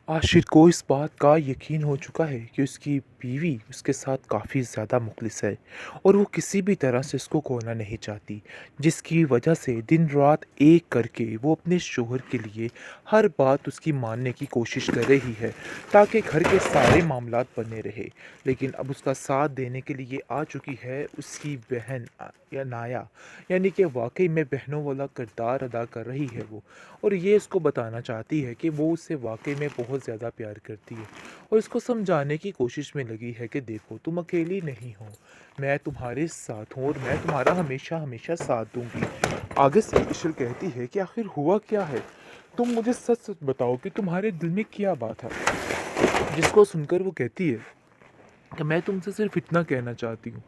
आशिर को इस बात का यकीन हो चुका है कि उसकी बीवी उसके साथ काफ़ी ज़्यादा मुखलिस है और वो किसी भी तरह से उसको खोना नहीं चाहती, जिसकी वजह से दिन रात एक करके वो अपने शोहर के लिए हर बात उसकी मानने की कोशिश कर रही है ताकि घर के सारे मामलात बने रहे। लेकिन अब उसका साथ देने के लिए आ चुकी है उसकी बहन या नाया, यानी कि वाकई में बहनों वाला किरदार अदा कर रही है वो। और ये इसको बताना चाहती है कि वो उससे वाक़ई में बहुत ज़्यादा प्यार करती है और इसको समझाने की कोशिश में लगी है कि देखो तुम अकेली नहीं हो, मैं तुम्हारे साथ हूँ और मैं तुम्हारा हमेशा हमेशा साथ दूँगी। आगे से इशल कहती है कि आखिर हुआ क्या है? तुम मुझे सच-सच बताओ कि तुम्हारे दिल में क्या बात है? जिसको सुनकर वो कहती है कि मैं तुमसे सिर्फ़ इतना कहना चाहती हूँ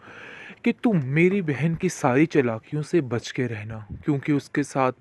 कि तुम मेरी बहन की सारी चालाकियों से बच के रहना, क्योंकि उसके साथ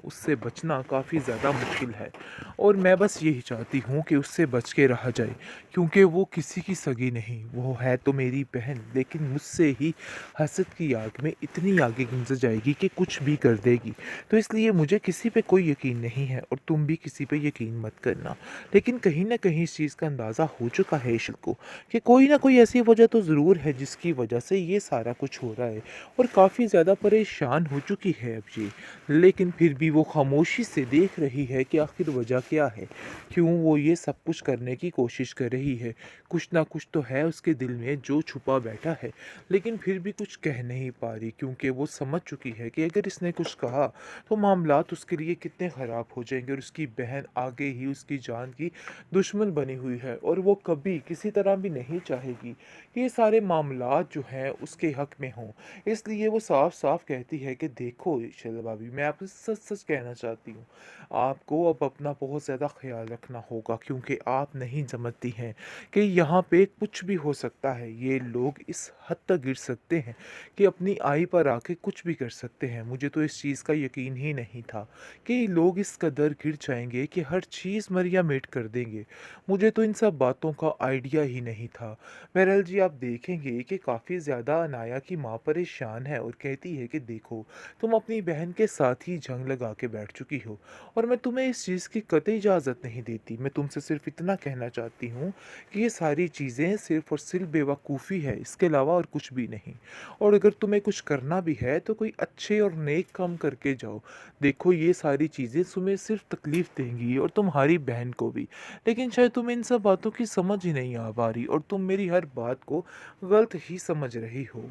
उससे बचना काफ़ी ज़्यादा मुश्किल है। और मैं बस यही चाहती हूँ कि उससे बच के रहा जाए, क्योंकि वो किसी की सगी नहीं, वो है तो मेरी बहन, लेकिन मुझसे ही हसद की आग में इतनी आगे गुज़र जाएगी कि कुछ भी कर देगी। तो इसलिए मुझे किसी पे कोई यकीन नहीं है और तुम भी किसी पे यकीन मत करना। लेकिन कहीं न कहीं इस चीज़ का अंदाज़ा हो चुका है इशल को कि कोई ना कोई ऐसी वजह तो ज़रूर है जिसकी वजह से ये सारा कुछ हो रहा है और काफ़ी ज़्यादा परेशान हो चुकी है अब ये। लेकिन फिर भी वो खामोशी से देख रही है कि आखिर वजह क्या है, क्यों वो ये सब कुछ करने की कोशिश कर रही है। कुछ ना कुछ तो है उसके दिल में जो छुपा बैठा है, लेकिन फिर भी कुछ कह नहीं पा रही, क्योंकि वो समझ चुकी है कि अगर इसने कुछ कहा तो मामलात उसके लिए कितने ख़राब हो जाएंगे और उसकी बहन आगे ही उसकी जान की दुश्मन बनी हुई है और वो कभी किसी तरह भी नहीं चाहेगी कि ये सारे मामलात जो हैं उसके हक में हों। इसलिए वो साफ-साफ कहती है कि देखो शैला भाभी, मैं आपसे सच-सच कहना चाहती हूँ। आपको अब अपना बहुत ज़्यादा ख़्याल रखना होगा, क्योंकि आप नहीं समझती हैं कि यहाँ पे कुछ भी हो सकता है। ये लोग इस हद तक गिर सकते हैं कि अपनी आय पर आके कुछ भी कर सकते हैं। मुझे तो इस चीज़ का यकीन ही नहीं था कि लोग इस कदर गिर जाएँगे कि हर चीज़ मरिया मेट कर देंगे। मुझे तो इन सब बातों का आइडिया ही नहीं था। बहरहाल जी, आप देखेंगे कि काफ़ी ज़्यादा अनाया की माँ परेशान है और कहती है कि देखो, तुम अपनी बहन के साथ ही जंग लगा के बैठ चुकी हो और मैं तुम्हें इस चीज़ की कतई इजाज़त नहीं देती। मैं तुमसे सिर्फ़ इतना कहना चाहती हूँ कि ये सारी चीज़ें सिर्फ़ और सिर्फ़ बेवकूफ़ी है, इसके अलावा और कुछ भी नहीं। और अगर तुम्हें कुछ करना भी है तो कोई अच्छे और नेक काम करके जाओ। देखो, ये सारी चीज़ें तुम्हें सिर्फ़ तकलीफ़ देंगी और तुम्हारी बहन को भी। लेकिन शायद तुम्हें इन सब बातों की समझ ही नहीं आ पा रही और तुम मेरी हर बात को गलत ही समझ रही हो।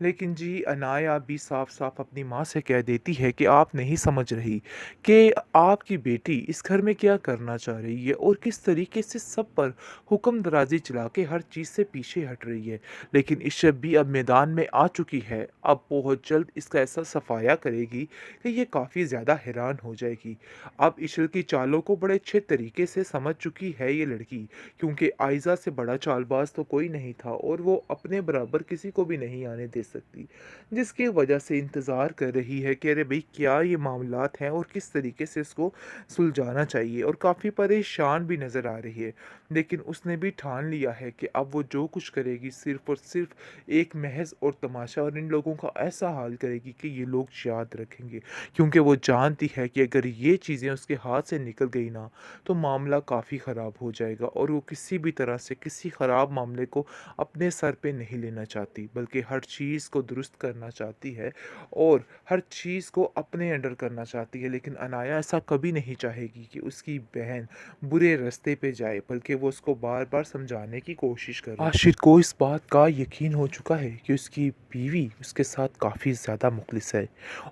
लेकिन जी, अनाया भी साफ-साफ अपनी माँ से कह देती है कि आप नहीं समझ रही कि आपकी बेटी इस घर में क्या करना चाह रही है और किस तरीके से सब पर हुक्मदराज़ी चला के हर चीज़ से पीछे हट रही है। लेकिन इशब भी अब मैदान में आ चुकी है। अब बहुत जल्द इसका ऐसा सफाया करेगी कि ये काफ़ी ज़्यादा हैरान हो जाएगी। अब इशल की चालों को बड़े अच्छे तरीके से समझ चुकी है ये लड़की, क्योंकि आयज़ा से बड़ा चालबाज़ तो कोई नहीं था और वो अपने बराबर किसी को भी नहीं आने दे सकती। जिसकी वजह से इंतज़ार कर रही है कि अरे भई, क्या ये मामलात हैं और किस तरीके से इसको सुलझाना चाहिए, और काफ़ी परेशान भी नज़र आ रही है। लेकिन उसने भी ठान लिया है कि अब वो जो कुछ करेगी सिर्फ़ और सिर्फ़ एक महज़ और तमाशा और इन लोगों का ऐसा हाल करेगी कि ये लोग याद रखेंगे। क्योंकि वो जानती है कि अगर ये चीज़ें उसके हाथ से निकल गई ना, तो मामला काफ़ी ख़राब हो जाएगा और वो किसी भी तरह से किसी ख़राब मामले को अपने सर पे नहीं लेना चाहती, बल्कि हर चीज़ को दुरुस्त करना चाहती है और हर चीज़ को अपने अंडर करना चाहती है। लेकिन अनाया ऐसा कभी नहीं चाहेगी कि उसकी बहन बुरे रास्ते पे जाए, बल्कि वो उसको बार-बार समझाने की कोशिश करे। आशिर को इस बात का यकीन हो चुका है कि उसकी बीवी उसके साथ काफ़ी ज़्यादा मुखलिस है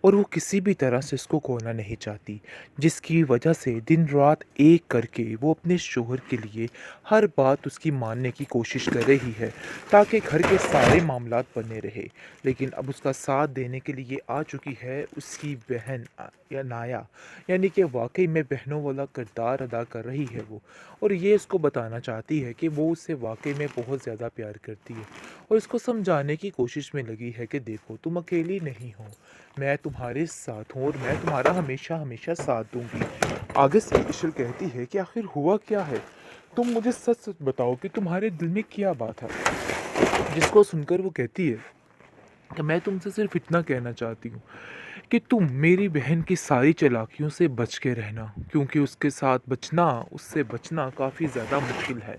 और वो किसी भी तरह से उसको खोना नहीं चाहती, जिसकी वजह से दिन रात एक करके वो अपने शोहर के लिए हर बात उसकी मानने की कोशिश कर रही है ताकि घर के सारे मामलात बने रहे। लेकिन अब उसका साथ देने के लिए आ चुकी है उसकी बहन या नाया, यानी कि वाकई में बहनों वाला किरदार अदा कर रही है वो। और ये इसको बताना चाहती है कि वो उससे वाकई में बहुत ज़्यादा प्यार करती है और इसको समझाने की कोशिश में लगी है कि देखो तुम अकेली नहीं हो, मैं तुम्हारे साथ हूँ और मैं तुम्हारा हमेशा हमेशा साथ दूंगी। आगे से इशल कहती है कि आखिर हुआ क्या है? तुम मुझे सच सच बताओ कि तुम्हारे दिल में क्या बात है? जिसको सुनकर वो कहती है कि मैं तुमसे सिर्फ इतना कहना चाहती हूँ कि तुम मेरी बहन की सारी चालाकियों से बच के रहना, क्योंकि उसके साथ बचना, उससे बचना काफ़ी ज़्यादा मुश्किल है।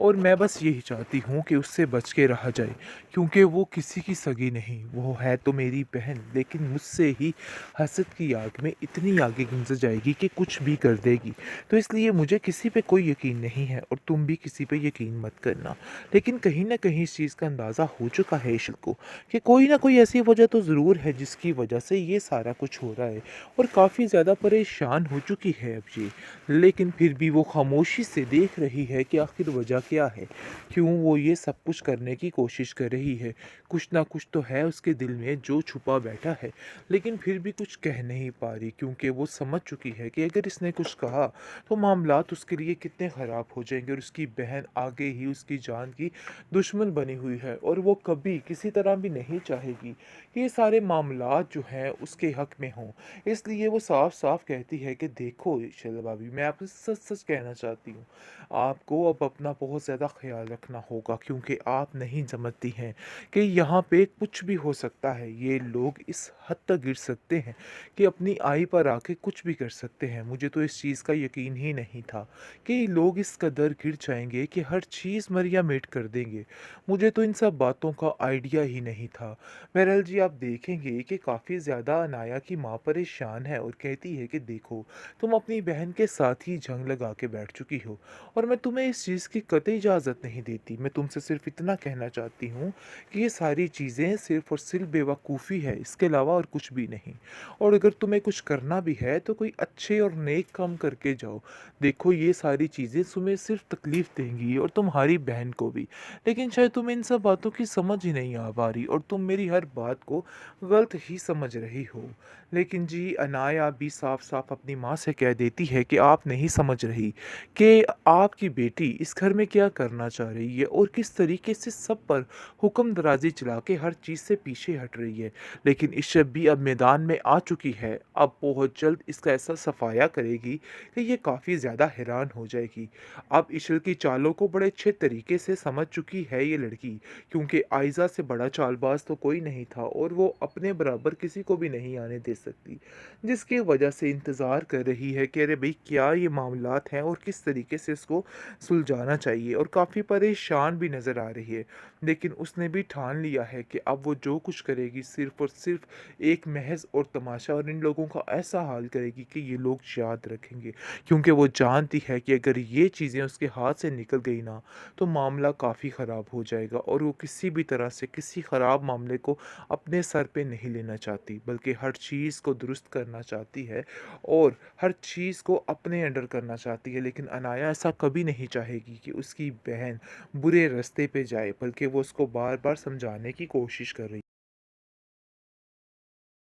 और मैं बस यही चाहती हूँ कि उससे बच के रहा जाए, क्योंकि वो किसी की सगी नहीं, वो है तो मेरी बहन, लेकिन मुझसे ही हसद की आग में इतनी आगे गुजर जाएगी कि कुछ भी कर देगी। तो इसलिए मुझे किसी पे कोई यकीन नहीं है, और तुम भी किसी पे यकीन मत करना। लेकिन कहीं ना कहीं इस चीज़ का अंदाज़ा हो चुका है ईशल को, कि कोई ना कोई ऐसी वजह तो ज़रूर है जिसकी वजह से ये सारा कुछ हो रहा है, और काफ़ी ज़्यादा परेशान हो चुकी है अब ये। लेकिन फिर भी वो खामोशी से देख रही है कि आखिर वजह क्या है, क्यों वो ये सब कुछ करने की कोशिश कर रही है। कुछ ना कुछ तो है उसके दिल में जो छुपा बैठा है, लेकिन फिर भी कुछ कह नहीं पा रही, क्योंकि वो समझ चुकी है कि अगर इसने कुछ कहा तो मामलात उसके लिए कितने ख़राब हो जाएंगे, और उसकी बहन आगे ही उसकी जान की दुश्मन बनी हुई है, और वो कभी किसी तरह भी नहीं चाहेगी कि ये सारे मामलात जो हैं उसके हक में हों। इसलिए वो साफ साफ कहती है कि देखो शैला भाभी, मैं आपसे सच सच कहना चाहती हूँ, आपको अब अपना बहुत ज़्यादा ख्याल रखना होगा, क्योंकि आप नहीं समझती हैं कि यहाँ पे कुछ भी हो सकता है। ये लोग इस हद तक गिर सकते हैं कि अपनी आई पर आके कुछ भी कर सकते हैं। मुझे तो इस चीज़ का यकीन ही नहीं था कि लोग इस कदर गिर जाएंगे कि हर चीज़ मरिया मेट कर देंगे। मुझे तो इन सब बातों का आइडिया ही नहीं था। बहरहाल जी, आप देखेंगे कि काफ़ी ज़्यादा अनाया की माँ परेशान है, और कहती है कि देखो, तुम अपनी बहन के साथ ही जंग लगा के बैठ चुकी हो, और मैं तुम्हें इस चीज़ की कतई इजाज़त नहीं देती। मैं तुमसे सिर्फ इतना कहना चाहती हूँ कि ये सारी चीज़ें सिर्फ और सिर्फ बेवकूफ़ी है, इसके अलावा और कुछ भी नहीं। और अगर तुम्हें कुछ करना भी है तो कोई अच्छे और नेक काम करके जाओ। देखो, ये सारी चीज़ें तुम्हें सिर्फ तकलीफ़ देंगी, और तुम्हारी बहन को भी। लेकिन शायद तुम्हें इन सब बातों की समझ ही नहीं आ पा रही, और तुम मेरी हर बात को गलत ही समझ रही हो। लेकिन जी, अनाया भी साफ साफ अपनी माँ से कह देती है कि आप नहीं समझ रही कि आपकी बेटी इस घर में क्या करना चाह रही है, और किस तरीके से सब पर हुक्म दराजी चला के हर चीज़ से पीछे हट रही है। लेकिन इशब भी अब मैदान में आ चुकी है, अब बहुत जल्द इसका ऐसा सफाया करेगी कि ये काफ़ी ज़्यादा हैरान हो जाएगी। अब इशल की चालों को बड़े अच्छे तरीके से समझ चुकी है ये लड़की, क्योंकि आयज़ा से बड़ा चालबाज तो कोई नहीं था, और वो अपने बराबर किसी को भी नहीं आने दे सकती। जिसकी वजह से इंतज़ार कर रही है कि अरे भाई, क्या ये मामलात हैं और किस तरीके से इसको सुलझाना चाहिए, और काफ़ी परेशान भी नज़र आ रही है। लेकिन उसने भी ठान लिया है कि अब वो जो कुछ करेगी सिर्फ़ और सिर्फ़ एक महज़ और तमाशा, और इन लोगों का ऐसा हाल करेगी कि ये लोग याद रखेंगे। क्योंकि वो जानती है कि अगर ये चीज़ें उसके हाथ से निकल गई ना, तो मामला काफ़ी ख़राब हो जाएगा, और वो किसी भी तरह से किसी ख़राब मामले को अपने सर पे नहीं लेना चाहती, बल्कि हर चीज़ को दुरुस्त करना चाहती है, और हर चीज़ को अपने अंडर करना चाहती है। लेकिन अनाया ऐसा कभी नहीं चाहेगी कि उसकी बहन बुरे रास्ते पे जाए, बल्कि वो उसको बार बार समझाने की कोशिश कर रही